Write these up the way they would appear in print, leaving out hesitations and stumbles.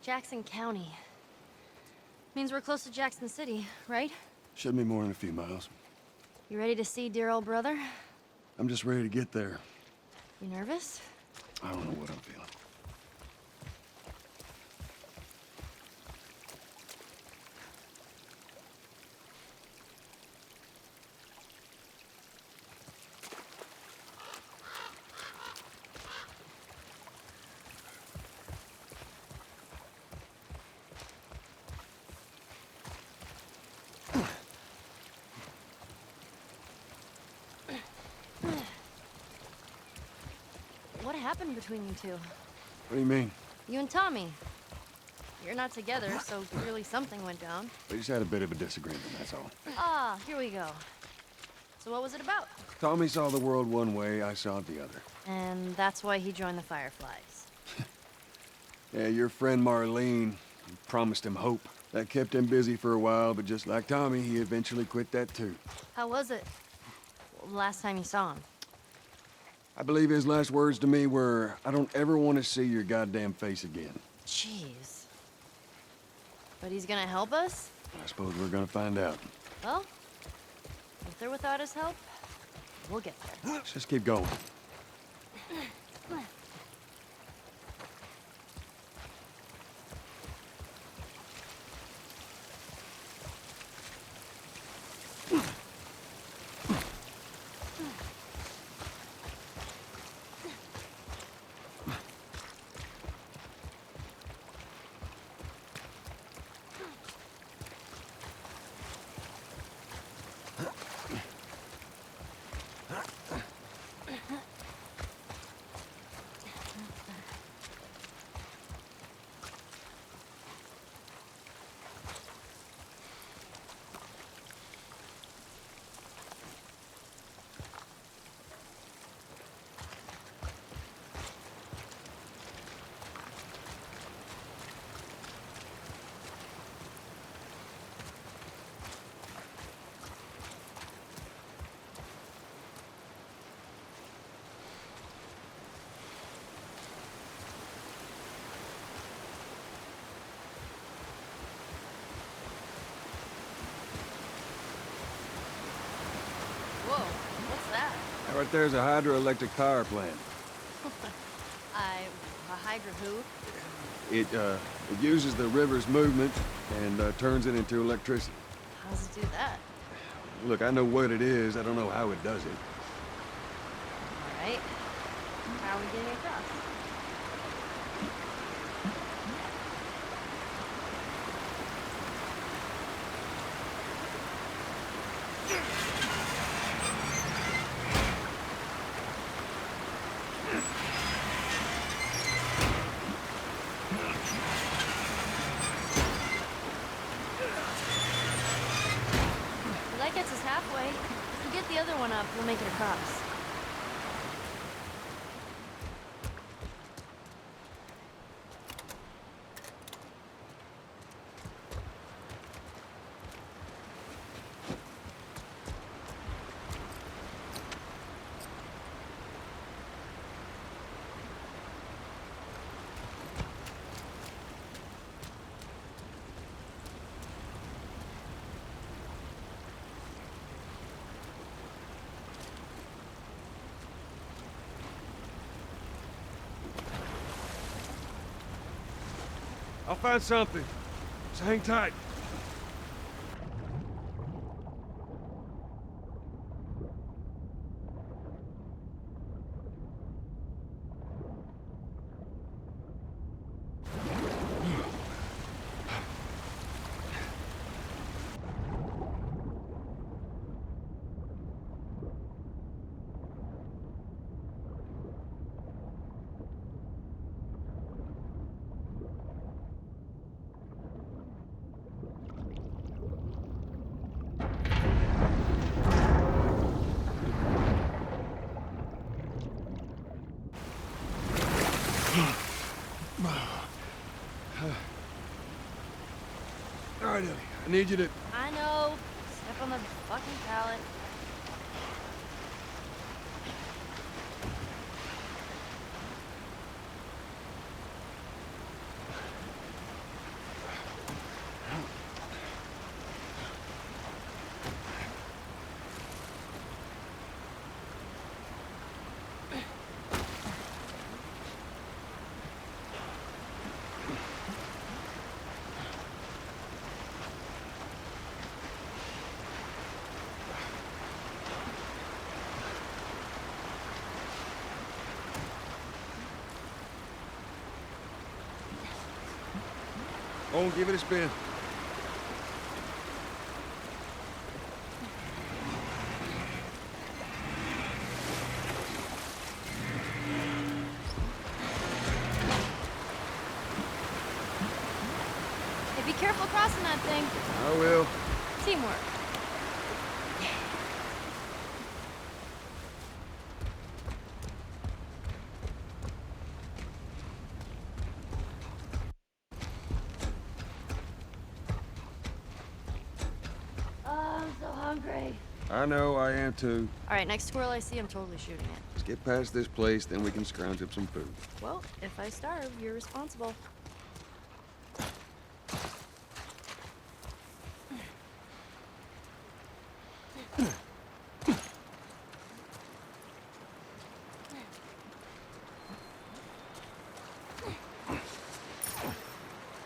Jackson County. Means we're close to Jackson City, right? Should be more than a few miles. You ready to see dear old brother? I'm just ready to get there. You nervous? I don't know what I'm feeling. What happened between you two? What do you mean? You and Tommy. You're not together, so clearly something went down. We just had a bit of a disagreement, that's all. Ah, here we go. So what was it about? Tommy saw the world one way, I saw it the other. And that's why he joined the Fireflies. Yeah, your friend Marlene promised him hope. That kept him busy for a while, but just like Tommy, he eventually quit that too. How was it? Last time you saw him? I believe his last words to me were, I don't ever want to see your goddamn face again. Jeez. But he's gonna help us? I suppose we're gonna find out. Well, with or without his help, we'll get there. Let's just keep going. Whoa, what's that? Right there's a hydroelectric power plant. A Hydra who? It uses the river's movement and turns it into electricity. How does it do that? Look, I know what it is, I don't know how it does it. Alright. How are we getting across? Well, that gets us halfway. If we get the other one up, we'll make it across. I'll find something. So hang tight. All right, Ellie, I need you to... I know. Step on the fucking pallet. Oh, give it a spin. Hey, be careful crossing that thing. I will. Teamwork. Oh, I'm so hungry. I know, I am too. All right, next squirrel I see, I'm totally shooting it. Let's get past this place, then we can scrounge up some food. Well, if I starve, you're responsible.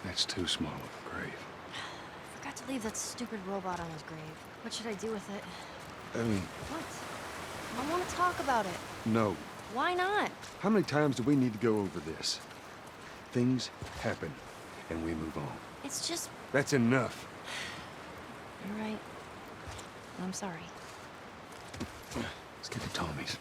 That's too small of a grave. I forgot to leave that stupid robot on his grave. What should I do with it? Ellie, What? I want to talk about it. no. Why not? How many times do we need to go over this? Things happen, and we move on. It's just... That's enough. You're right. I'm sorry. Let's get to Tommy's.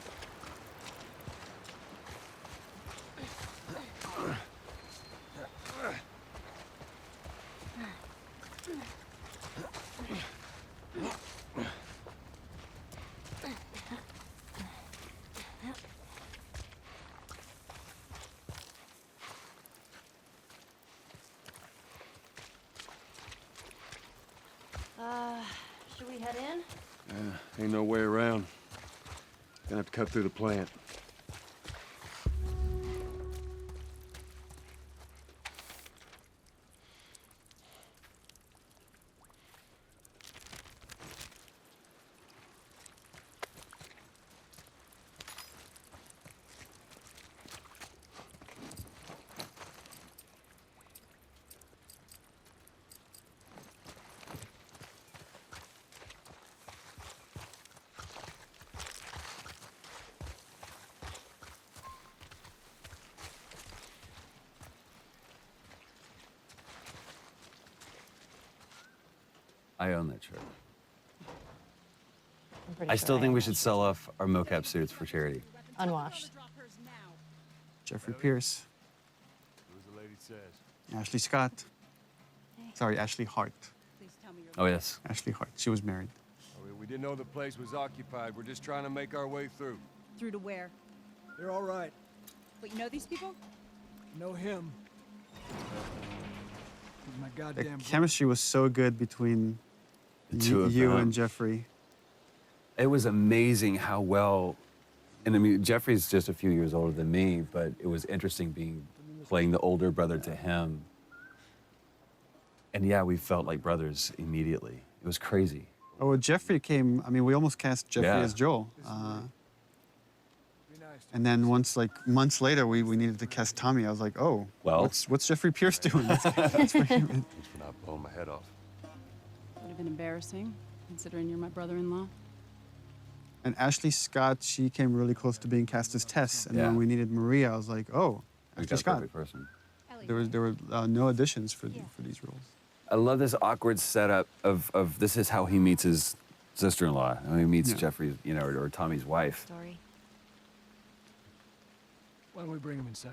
Should we head in? Ain't no way around. Gonna have to cut through the plant. I own that shirt. I'm pretty I sure still think we am. should sell off our mocap suits for charity. Unwashed. Jeffrey Pierce, Who's the lady says? Ashley Scott. Sorry, Ashley Hart. Oh, yes. Ashley Hart. She was married. We didn't know the place was occupied. We're just trying to make our way through. Through to where? They're all right. But you know these people? Know him. He's my The goddamn brother. chemistry was so good between The two of you them. and Jeffrey. It was amazing how well, and I mean, Jeffrey's just a few years older than me, but it was interesting playing the older brother to him. And yeah, we felt like brothers immediately. It was crazy. Oh, well, Jeffrey came. I mean, we almost cast Jeffrey Yeah. as Joel. Be nice to And then once, like months later, we needed to cast Tommy. I was like, oh, Well- what's Jeffrey Pierce doing? That's for him. Thanks for not blowing my head off. Would have been embarrassing, considering you're my brother-in-law. And Ashley Scott, she came really close to being cast as Tess. And Yeah. when we needed Maria, I was like, oh, We Ashley got the Scott. perfect person. There were no additions for these roles. I love this awkward setup of this is how he meets his sister-in-law. How he meets Yeah. Jeffrey, you know, or Tommy's wife. Story. Why don't we bring him inside?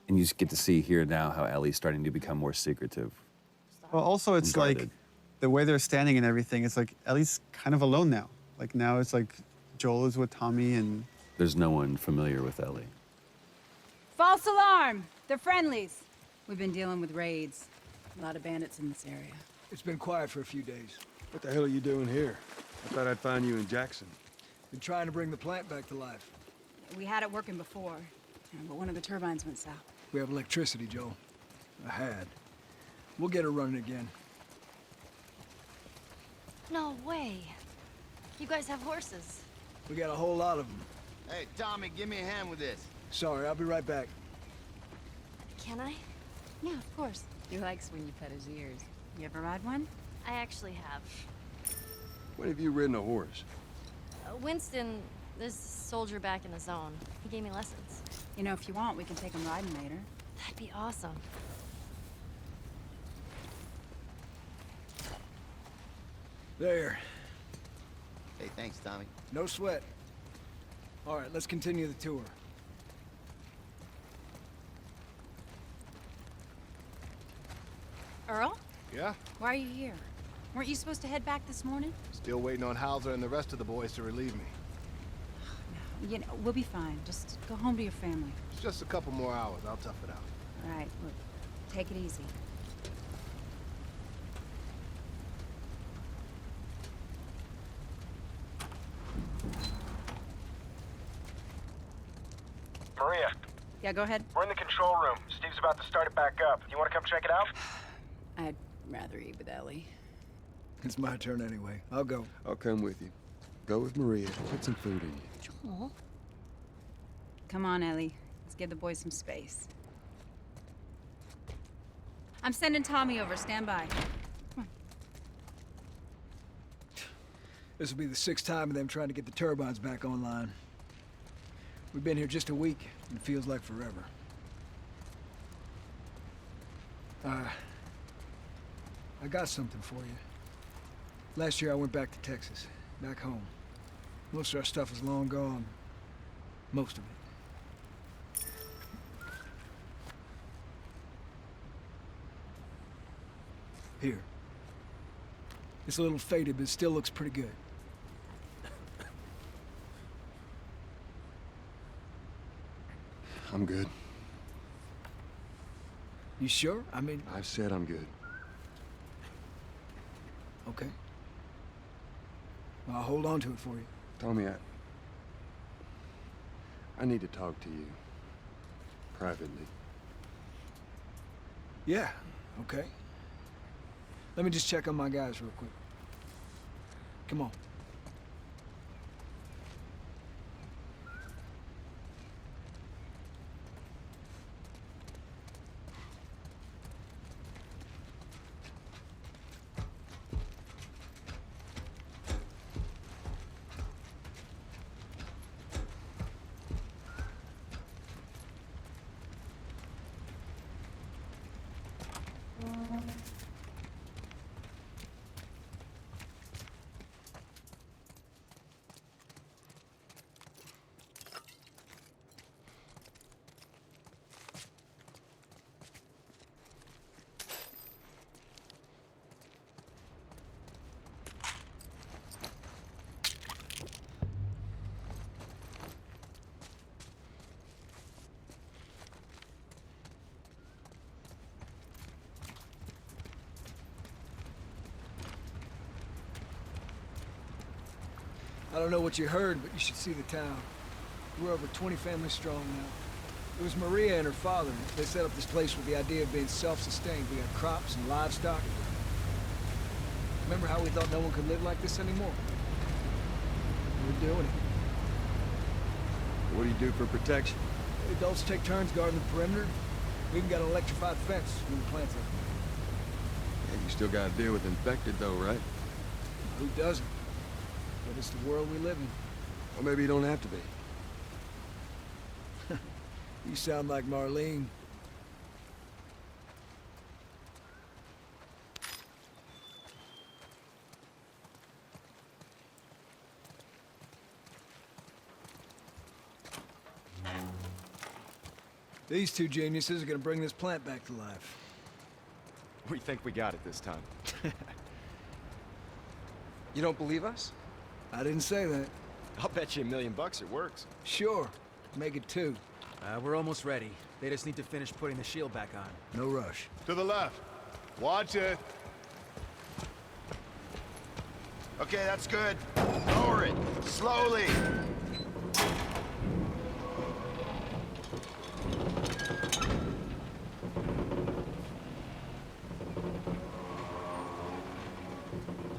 And you just get to see here now how Ellie's starting to become more secretive. Well, also, it's like Guarded. the way they're standing and everything. It's like Ellie's kind of alone now. Like now, it's like Joel is with Tommy, and There's no one familiar with Ellie. False alarm! They're friendlies. We've been dealing with raids. A lot of bandits in this area. It's been quiet for a few days. What the hell are you doing here? I thought I'd find you in Jackson. Been trying to bring the plant back to life. We had it working before, but one of the turbines went south. We have electricity, Joe. I had. We'll get her running again. No way. You guys have horses. We got a whole lot of them. Hey, Tommy, give me a hand with this. Sorry, I'll be right back. Can I? Yeah, of course. He likes when you pet his ears. You ever ride one? I actually have. When have you ridden a horse? Winston, this soldier back in the zone, he gave me lessons. You know, if you want, we can take him riding later. That'd be awesome. There. Hey, thanks, Tommy. No sweat. All right, let's continue the tour. Earl? Yeah? Why are you here? Weren't you supposed to head back this morning? Still waiting on Hauser and the rest of the boys to relieve me. You know, we'll be fine. Just go home to your family. It's just a couple more hours. I'll tough it out. All right, look, take it easy. Maria, Yeah, go ahead. we're in the control room. Steve's about to start it back up. You want to come check it out? I'd rather eat with Ellie. It's my turn anyway. I'll go. I'll come with you. Go with Maria. Put some food in you. Joel? Come on, Ellie. Let's give the boys some space. I'm sending Tommy over. Stand by. This will be the 6th time of them trying to get the turbines back online. We've been here just a week, and it feels like forever. I got something for you. Last year I went back to Texas, back home. Most of our stuff is long gone. Most of it. Here. It's a little faded, but it still looks pretty good. I'm good. You sure? I mean, I've said I'm good. okay. Well, I'll hold on to it for you. Tommy, I need to talk to you. Privately. Yeah, okay. Let me just check on my guys real quick. Come on. I don't know what you heard, but you should see the town. We're over 20 families strong now. It was Maria and her father. They set up this place with the idea of being self-sustained. We had crops and livestock. Remember how we thought no one could live like this anymore? We're doing it. What do you do for protection? The adults take turns guarding the perimeter. We even got an electrified fence when the plant's up. Yeah, you still gotta deal with infected though, right? Who doesn't? But it's the world we live in. Or maybe you don't have to be. You sound like Marlene. These two geniuses are gonna bring this plant back to life. We think we got it this time. You don't believe us? I didn't say that. I'll bet you $1 million it works. Sure. Make it 2. We're almost ready. They just need to finish putting the shield back on. No rush. To the left. Watch it. Okay, that's good. Lower it. Slowly.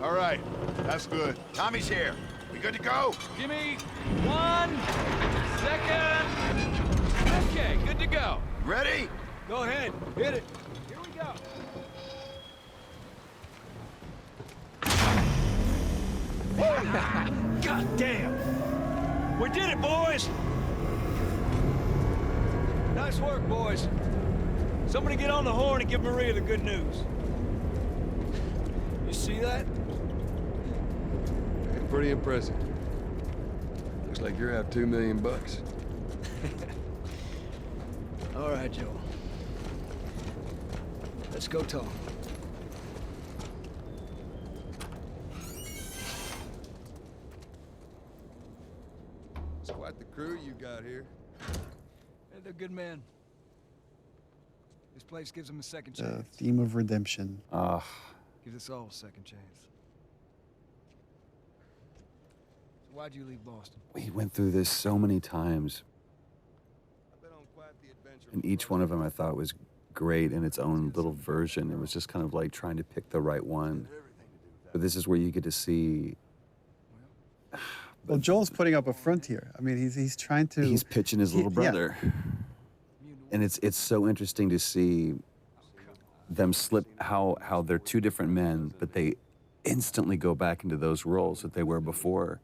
All right. That's good. Tommy's here. We good to go? Give me 1 second. Okay, good to go. Ready? Go ahead. Hit it. Here we go. God damn! We did it, boys! Nice work, boys. Somebody get on the horn and give Maria the good news. You see that? Pretty impressive. Looks like you're out $2 million. All right, Joel. Let's go talk. It's quite the crew you got here. Hey, they're good men. This place gives them a second The chance. theme of redemption. Gives us all a second chance. So why'd you leave Boston? We went through this so many times, I've been on quite the adventure. and each one of them I thought was great in its own little version. It was just kind of like trying to pick the right one. But this is where you get to see Well, Joel's putting up a front here. I mean, he's trying to. he's pitching his little yeah. brother. And it's so interesting to see them slip how they're two different men, but they instantly go back into those roles that they were before.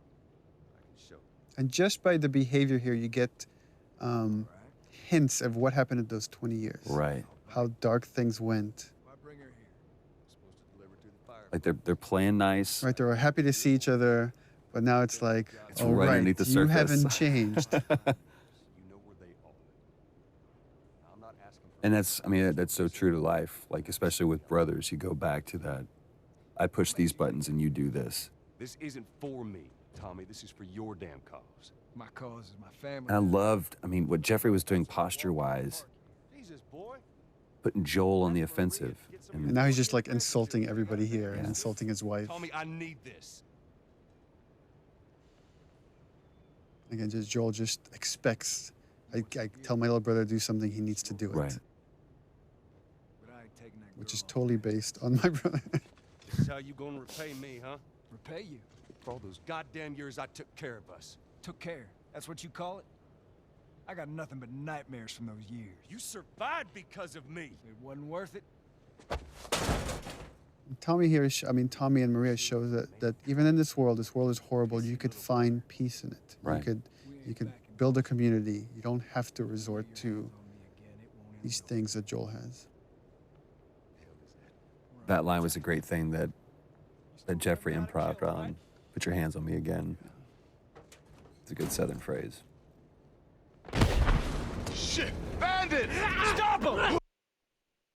And just by the behavior here, you get hints of what happened in those 20 years. Right. How dark things went. Why bring her here? Supposed to deliver to the fire. Like they're playing nice. Right, they were happy to see each other, but now it's like, It's oh, right right, underneath the you surface. haven't changed. And that's so true to life. Like, especially with brothers, you go back to that. I push these buttons and you do this. This isn't for me, Tommy. This is for your damn cause. My cause is my family. And I loved, what Jeffrey was doing posture-wise, Jesus, boy. putting Joel on the offensive. And And now he's just like insulting everybody here and insulting his wife. Tommy, I need this. Again, Joel just expects. I tell my little brother to do something, he needs to do it. Right. But I ain't taking that Which girl is off. totally based on my brother. This is how you gonna repay me, huh? Repay you. For all those goddamn years I took care of us. Took care. That's what you call it? I got nothing but nightmares from those years. You survived because of me. It wasn't worth it. Tommy here, Tommy and Maria show that even in this world is horrible. You could find peace in it. Right. You could build a community. You don't have to resort to these things that Joel has. that line was a great thing that Jeffrey improv'd on. Put your hands on me again. It's a good Southern phrase. Shit! Bandit! Stop him!